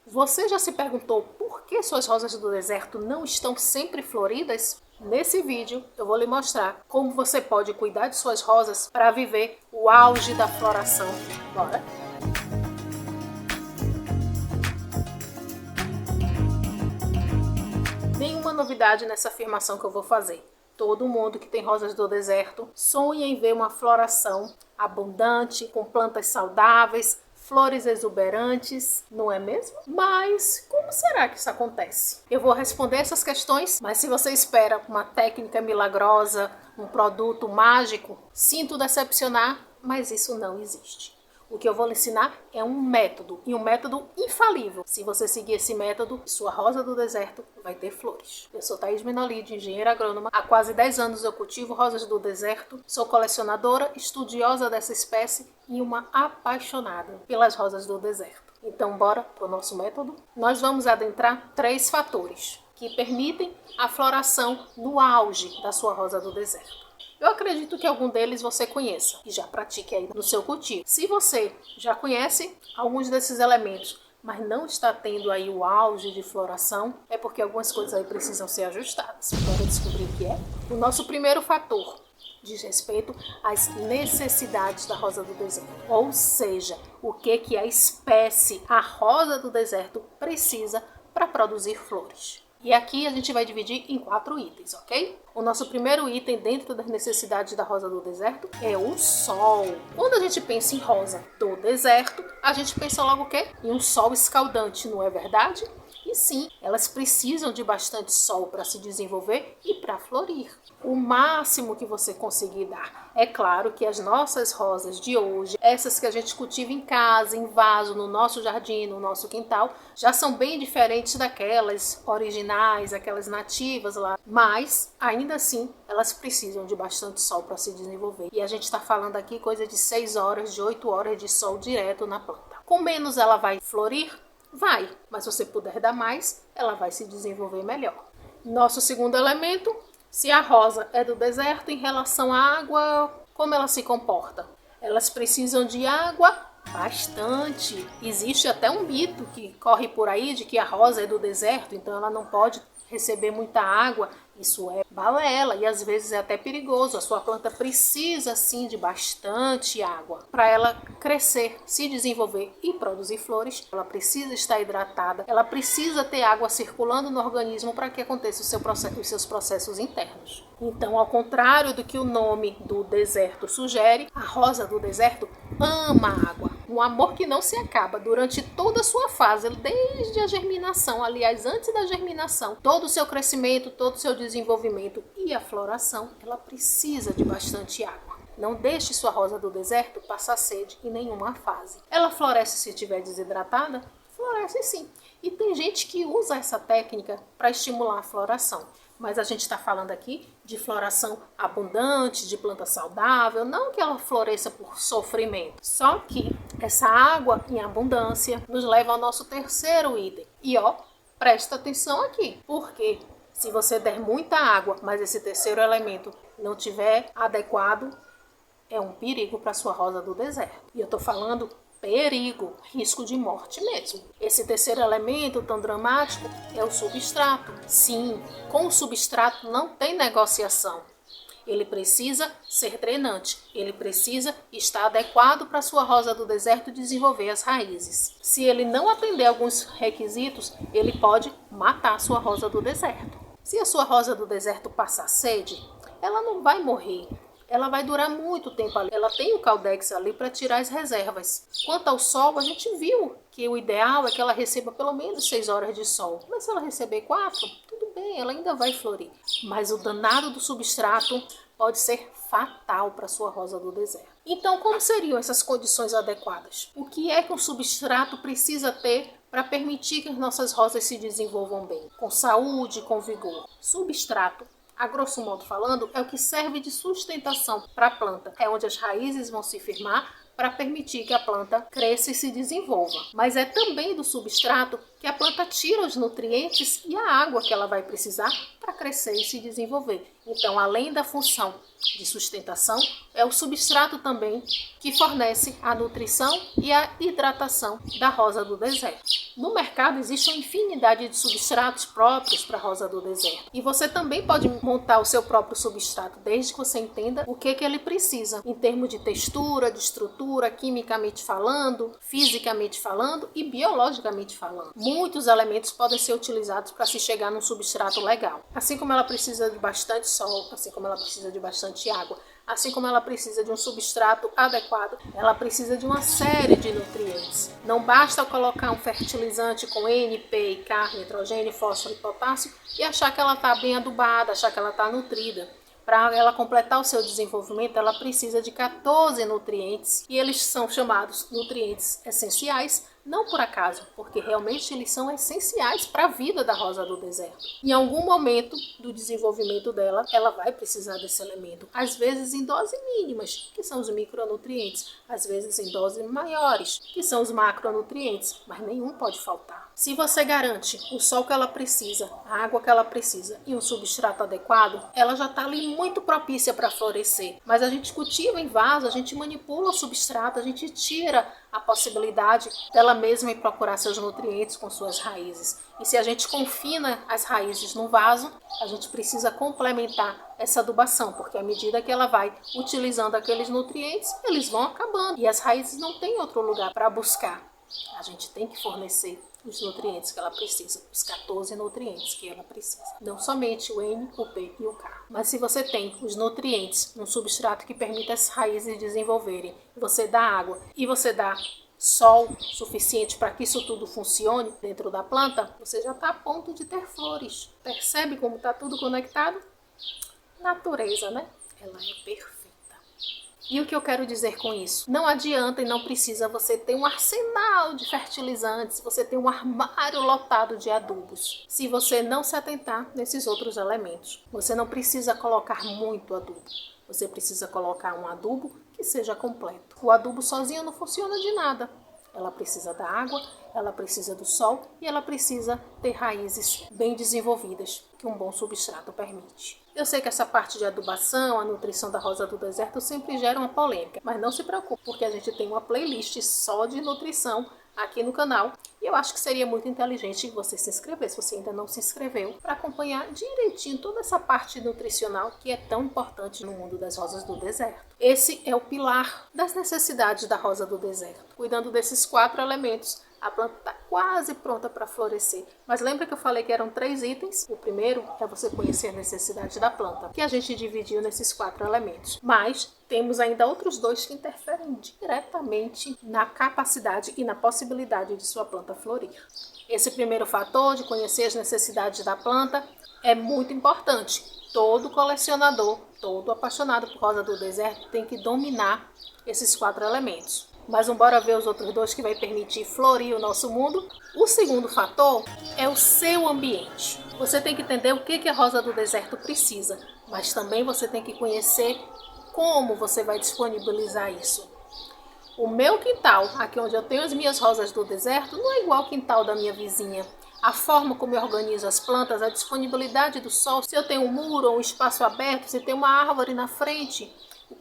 Você já se perguntou por que suas rosas do deserto não estão sempre floridas? Nesse vídeo eu vou lhe mostrar como você pode cuidar de suas rosas para viver o auge da floração. Bora? Nenhuma novidade nessa afirmação que eu vou fazer. Todo mundo que tem rosas do deserto sonha em ver uma floração abundante, com plantas saudáveis, flores exuberantes, não é mesmo? Mas como será que isso acontece? Eu vou responder essas questões, mas se você espera uma técnica milagrosa, um produto mágico, sinto decepcionar, mas isso não existe. O que eu vou lhe ensinar é um método, e um método infalível. Se você seguir esse método, sua rosa do deserto vai ter flores. Eu sou Thaís Menolide, engenheira agrônoma. Há quase 10 anos eu cultivo rosas do deserto. Sou colecionadora, estudiosa dessa espécie e uma apaixonada pelas rosas do deserto. Então bora para o nosso método? Nós vamos adentrar 3 fatores que permitem a floração no auge da sua rosa do deserto. Eu acredito que algum deles você conheça e já pratique aí no seu cultivo. Se você já conhece alguns desses elementos, mas não está tendo aí o auge de floração, é porque algumas coisas aí precisam ser ajustadas. Bora descobrir o que é? O nosso primeiro fator diz respeito às necessidades da rosa do deserto. Ou seja, o que a espécie, a rosa do deserto, precisa para produzir flores. E aqui a gente vai dividir em 4 itens, ok? O nosso primeiro item dentro das necessidades da rosa do deserto é o sol. Quando a gente pensa em rosa do deserto, a gente pensa logo o quê? Em um sol escaldante, não é verdade? E sim, elas precisam de bastante sol para se desenvolver e para florir. O máximo que você conseguir dar. É claro que as nossas rosas de hoje, essas que a gente cultiva em casa, em vaso, no nosso jardim, no nosso quintal, já são bem diferentes daquelas originais, aquelas nativas lá. Mas, ainda assim, elas precisam de bastante sol para se desenvolver. E a gente está falando aqui coisa de 6 horas, de 8 horas de sol direto na planta. Com menos ela vai florir? Vai, mas se você puder dar mais, ela vai se desenvolver melhor. Nosso segundo elemento, se a rosa é do deserto, em relação à água, como ela se comporta? Elas precisam de água bastante. Existe até um mito que corre por aí de que a rosa é do deserto, então ela não pode receber muita água. Isso é balela e às vezes é até perigoso. A sua planta precisa sim de bastante água para ela crescer, se desenvolver e produzir flores. Ela precisa estar hidratada, ela precisa ter água circulando no organismo para que aconteça os seus processos internos. Então, ao contrário do que o nome do deserto sugere, a rosa do deserto ama água. Um amor que não se acaba durante toda a sua fase, desde a germinação, aliás, antes da germinação, todo o seu crescimento, todo o seu desenvolvimento e a floração, ela precisa de bastante água. Não deixe sua rosa do deserto passar sede em nenhuma fase. Ela floresce se estiver desidratada? Floresce sim. E tem gente que usa essa técnica para estimular a floração. Mas a gente está falando aqui de floração abundante, de planta saudável, não que ela floresça por sofrimento. Só que essa água em abundância nos leva ao nosso terceiro item. E presta atenção aqui, porque se você der muita água, mas esse terceiro elemento não tiver adequado, é um perigo para sua rosa do deserto. E eu estou falando perigo, risco de morte mesmo. Esse terceiro elemento tão dramático é o substrato. Sim, com o substrato não tem negociação. Ele precisa ser drenante, ele precisa estar adequado para a sua rosa do deserto desenvolver as raízes. Se ele não atender alguns requisitos, ele pode matar a sua rosa do deserto. Se a sua rosa do deserto passar sede, ela não vai morrer. Ela vai durar muito tempo ali. Ela tem o Caldex ali para tirar as reservas. Quanto ao sol, a gente viu que o ideal é que ela receba pelo menos 6 horas de sol. Mas se ela receber 4, tudo bem, ela ainda vai florir. Mas o danado do substrato pode ser fatal para sua rosa do deserto. Então, como seriam essas condições adequadas? O que é que um substrato precisa ter para permitir que as nossas rosas se desenvolvam bem? Com saúde, com vigor. Substrato, a grosso modo falando, é o que serve de sustentação para a planta. É onde as raízes vão se firmar para permitir que a planta cresça e se desenvolva. Mas é também do substrato que a planta tira os nutrientes e a água que ela vai precisar para crescer e se desenvolver. Então, além da função de sustentação, é o substrato também que fornece a nutrição e a hidratação da rosa do deserto. No mercado existe uma infinidade de substratos próprios para a rosa do deserto. E você também pode montar o seu próprio substrato, desde que você entenda o que ele precisa, em termos de textura, de estrutura, quimicamente falando, fisicamente falando e biologicamente falando. Muitos elementos podem ser utilizados para se chegar num substrato legal. Assim como ela precisa de bastante sol, assim como ela precisa de bastante água, assim como ela precisa de um substrato adequado, ela precisa de uma série de nutrientes. Não basta colocar um fertilizante com N, P e K, nitrogênio, fósforo e potássio e achar que ela está bem adubada, achar que ela está nutrida. Para ela completar o seu desenvolvimento, ela precisa de 14 nutrientes e eles são chamados nutrientes essenciais, não por acaso, porque realmente eles são essenciais para a vida da rosa do deserto. Em algum momento do desenvolvimento dela, ela vai precisar desse elemento, às vezes em doses mínimas, que são os micronutrientes, às vezes em doses maiores, que são os macronutrientes, mas nenhum pode faltar. Se você garante o sol que ela precisa, a água que ela precisa e um substrato adequado, ela já está ali muito propícia para florescer. Mas a gente cultiva em vaso, a gente manipula o substrato, a gente tira a possibilidade dela mesma ir procurar seus nutrientes com suas raízes. E se a gente confina as raízes no vaso, a gente precisa complementar essa adubação, porque à medida que ela vai utilizando aqueles nutrientes, eles vão acabando e as raízes não têm outro lugar para buscar. A gente tem que fornecer os nutrientes que ela precisa, os 14 nutrientes que ela precisa. Não somente o N, o P e o K. Mas se você tem os nutrientes num substrato que permite as raízes desenvolverem, você dá água e você dá sol suficiente para que isso tudo funcione dentro da planta, você já está a ponto de ter flores. Percebe como está tudo conectado? Natureza, né? Ela é perfeita. E o que eu quero dizer com isso? Não adianta e não precisa você ter um arsenal de fertilizantes, você ter um armário lotado de adubos, se você não se atentar nesses outros elementos. Você não precisa colocar muito adubo, você precisa colocar um adubo que seja completo. O adubo sozinho não funciona de nada. Ela precisa da água, ela precisa do sol e ela precisa ter raízes bem desenvolvidas, que um bom substrato permite. Eu sei que essa parte de adubação, a nutrição da rosa do deserto sempre gera uma polêmica, mas não se preocupe, porque a gente tem uma playlist só de nutrição aqui no canal. E eu acho que seria muito inteligente você se inscrever, se você ainda não se inscreveu, para acompanhar direitinho toda essa parte nutricional que é tão importante no mundo das rosas do deserto. Esse é o pilar das necessidades da rosa do deserto. Cuidando desses 4 elementos, a planta está quase pronta para florescer. Mas lembra que eu falei que eram 3 itens? O primeiro é você conhecer a necessidade da planta, que a gente dividiu nesses 4 elementos. Mas temos ainda outros 2 que interferem diretamente na capacidade e na possibilidade de sua planta florir. Esse primeiro fator de conhecer as necessidades da planta é muito importante. Todo colecionador, todo apaixonado por rosa do deserto tem que dominar esses 4 elementos. Mas bora ver os outros 2 que vai permitir florir o nosso mundo. O segundo fator é o seu ambiente. Você tem que entender o que a rosa do deserto precisa, mas também você tem que conhecer como você vai disponibilizar isso. O meu quintal, aqui onde eu tenho as minhas rosas do deserto, não é igual ao quintal da minha vizinha. A forma como eu organizo as plantas, a disponibilidade do sol, se eu tenho um muro ou um espaço aberto, se tem uma árvore na frente,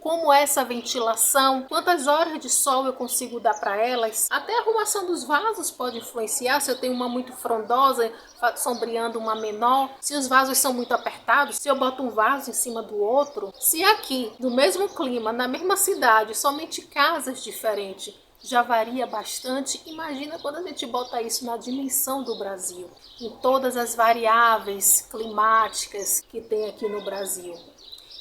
como é essa ventilação, quantas horas de sol eu consigo dar para elas. Até a arrumação dos vasos pode influenciar, se eu tenho uma muito frondosa, sombreando uma menor, se os vasos são muito apertados, se eu boto um vaso em cima do outro. Se aqui, no mesmo clima, na mesma cidade, somente casas diferentes, já varia bastante. Imagina quando a gente bota isso na dimensão do Brasil, em todas as variáveis climáticas que tem aqui no Brasil.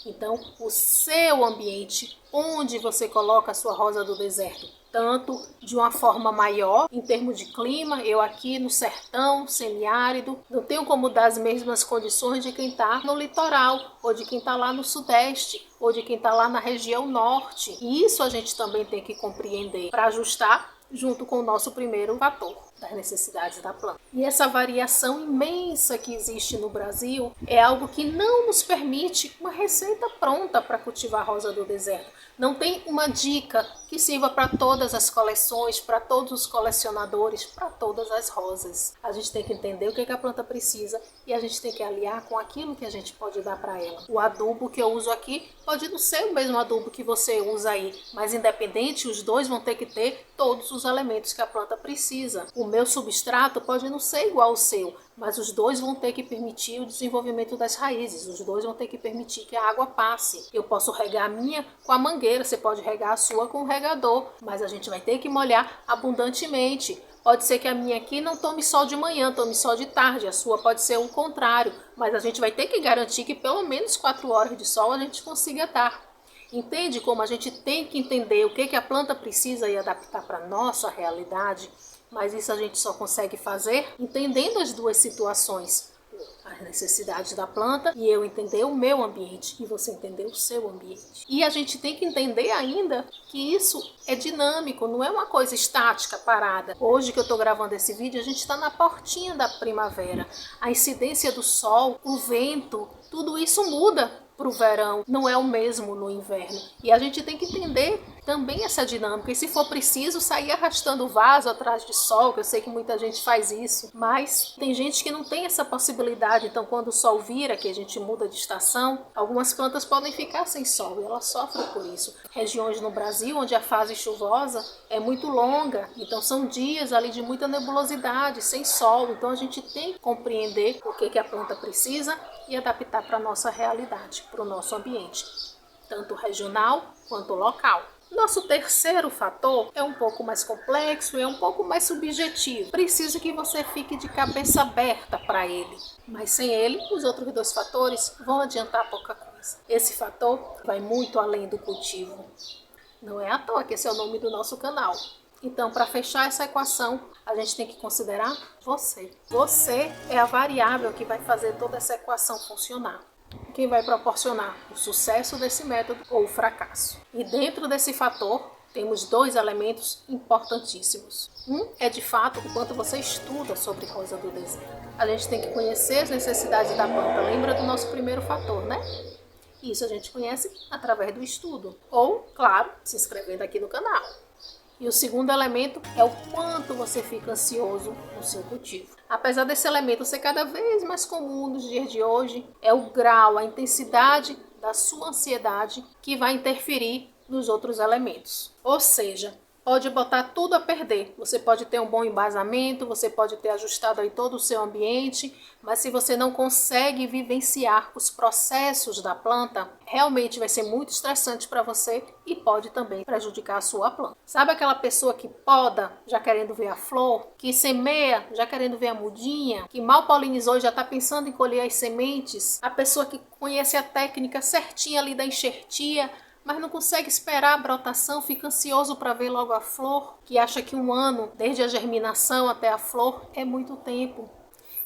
Então, o seu ambiente, onde você coloca a sua rosa do deserto, tanto de uma forma maior, em termos de clima, eu aqui no sertão, semiárido, não tenho como dar as mesmas condições de quem está no litoral, ou de quem está lá no sudeste, ou de quem está lá na região norte. E isso a gente também tem que compreender para ajustar junto com o nosso primeiro fator. das necessidades da planta. E essa variação imensa que existe no Brasil é algo que não nos permite uma receita pronta para cultivar a rosa do deserto. Não tem uma dica que sirva para todas as coleções, para todos os colecionadores, para todas as rosas. A gente tem que entender o que a planta precisa e a gente tem que aliar com aquilo que a gente pode dar para ela. O adubo que eu uso aqui pode não ser o mesmo adubo que você usa aí, mas independente, os dois vão ter que ter todos os elementos que a planta precisa. O meu substrato pode não ser igual ao seu, mas os dois vão ter que permitir o desenvolvimento das raízes, os dois vão ter que permitir que a água passe. Eu posso regar a minha com a mangueira, você pode regar a sua com o regador, mas a gente vai ter que molhar abundantemente. Pode ser que a minha aqui não tome sol de manhã, tome sol de tarde, a sua pode ser o contrário, mas a gente vai ter que garantir que pelo menos 4 horas de sol a gente consiga dar. Entende como a gente tem que entender o que a planta precisa e adaptar para a nossa realidade? Mas isso a gente só consegue fazer entendendo as duas situações. As necessidades da planta e eu entender o meu ambiente e você entender o seu ambiente. E a gente tem que entender ainda que isso é dinâmico, não é uma coisa estática, parada. Hoje que eu estou gravando esse vídeo, a gente está na portinha da primavera. A incidência do sol, o vento, tudo isso muda para o verão, não é o mesmo no inverno. E a gente tem que entender também essa dinâmica. E se for preciso, sair arrastando o vaso atrás de sol, que eu sei que muita gente faz isso, mas tem gente que não tem essa possibilidade. Então, quando o sol vira, que a gente muda de estação, algumas plantas podem ficar sem sol e elas sofrem por isso. Regiões no Brasil onde a fase chuvosa é muito longa, então são dias ali de muita nebulosidade, sem sol. Então, a gente tem que compreender o que a planta precisa e adaptar para a nossa realidade, para o nosso ambiente, tanto regional quanto local. Nosso terceiro fator é um pouco mais complexo, é um pouco mais subjetivo. Precisa que você fique de cabeça aberta para ele, mas sem ele, os outros 2 fatores vão adiantar pouca coisa. Esse fator vai muito além do cultivo. Não é à toa que esse é o nome do nosso canal. Então, para fechar essa equação, a gente tem que considerar você. Você é a variável que vai fazer toda essa equação funcionar. Quem vai proporcionar o sucesso desse método ou o fracasso. E dentro desse fator, temos 2 elementos importantíssimos. Um é, de fato, o quanto você estuda sobre rosa do deserto. A gente tem que conhecer as necessidades da planta. Lembra do nosso primeiro fator, né? Isso a gente conhece através do estudo. Ou, claro, se inscrevendo aqui no canal. E o segundo elemento é o quanto você fica ansioso no seu cultivo. Apesar desse elemento ser cada vez mais comum nos dias de hoje, é o grau, a intensidade da sua ansiedade que vai interferir nos outros elementos. Ou seja, pode botar tudo a perder. Você pode ter um bom embasamento, você pode ter ajustado aí todo o seu ambiente, mas se você não consegue vivenciar os processos da planta, realmente vai ser muito estressante para você e pode também prejudicar a sua planta. Sabe aquela pessoa que poda já querendo ver a flor, que semeia já querendo ver a mudinha, que mal polinizou e já está pensando em colher as sementes? A pessoa que conhece a técnica certinha ali da enxertia, mas não consegue esperar a brotação, fica ansioso para ver logo a flor, que acha que 1 ano, desde a germinação até a flor, é muito tempo.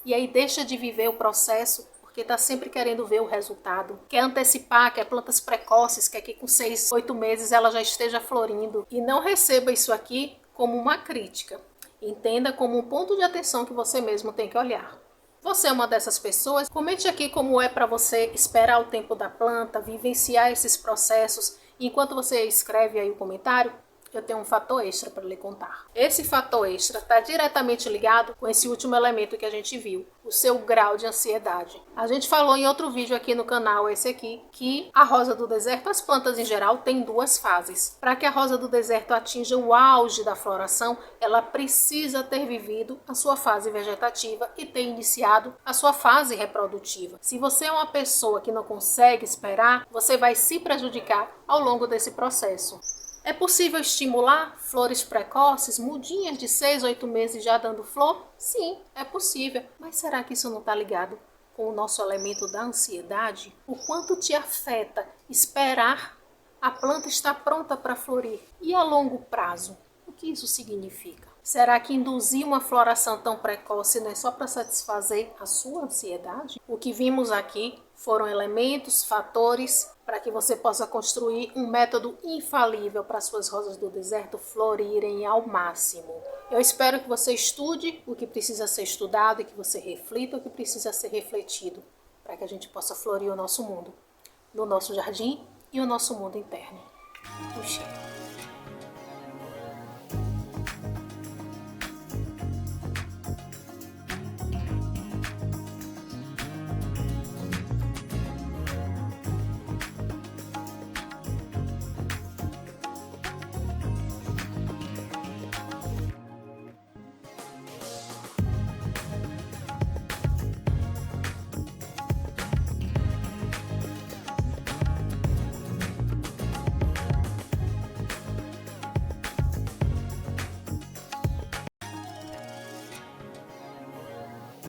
E aí deixa de viver o processo, porque está sempre querendo ver o resultado. Quer antecipar, quer plantas precoces, quer que com 6, 8 meses ela já esteja florindo. E não receba isso aqui como uma crítica. Entenda como um ponto de atenção que você mesmo tem que olhar. Você é uma dessas pessoas? Comente aqui como é para você esperar o tempo da planta, vivenciar esses processos. E enquanto você escreve aí o comentário, eu tenho um fator extra para lhe contar. Esse fator extra está diretamente ligado com esse último elemento que a gente viu, o seu grau de ansiedade. A gente falou em outro vídeo aqui no canal, esse aqui, que a rosa do deserto, as plantas em geral, têm 2 fases. Para que a rosa do deserto atinja o auge da floração, ela precisa ter vivido a sua fase vegetativa e ter iniciado a sua fase reprodutiva. Se você é uma pessoa que não consegue esperar, você vai se prejudicar ao longo desse processo. É possível estimular flores precoces, mudinhas de 6, 8 meses já dando flor? Sim, é possível. Mas será que isso não está ligado com o nosso elemento da ansiedade? O quanto te afeta esperar a planta estar pronta para florir? E a longo prazo, o que isso significa? Será que induzir uma floração tão precoce não é só para satisfazer a sua ansiedade? O que vimos aqui foram elementos, fatores para que você possa construir um método infalível para suas rosas do deserto florirem ao máximo. Eu espero que você estude o que precisa ser estudado e que você reflita o que precisa ser refletido para que a gente possa florir o nosso mundo, no nosso jardim e o nosso mundo interno. Puxa.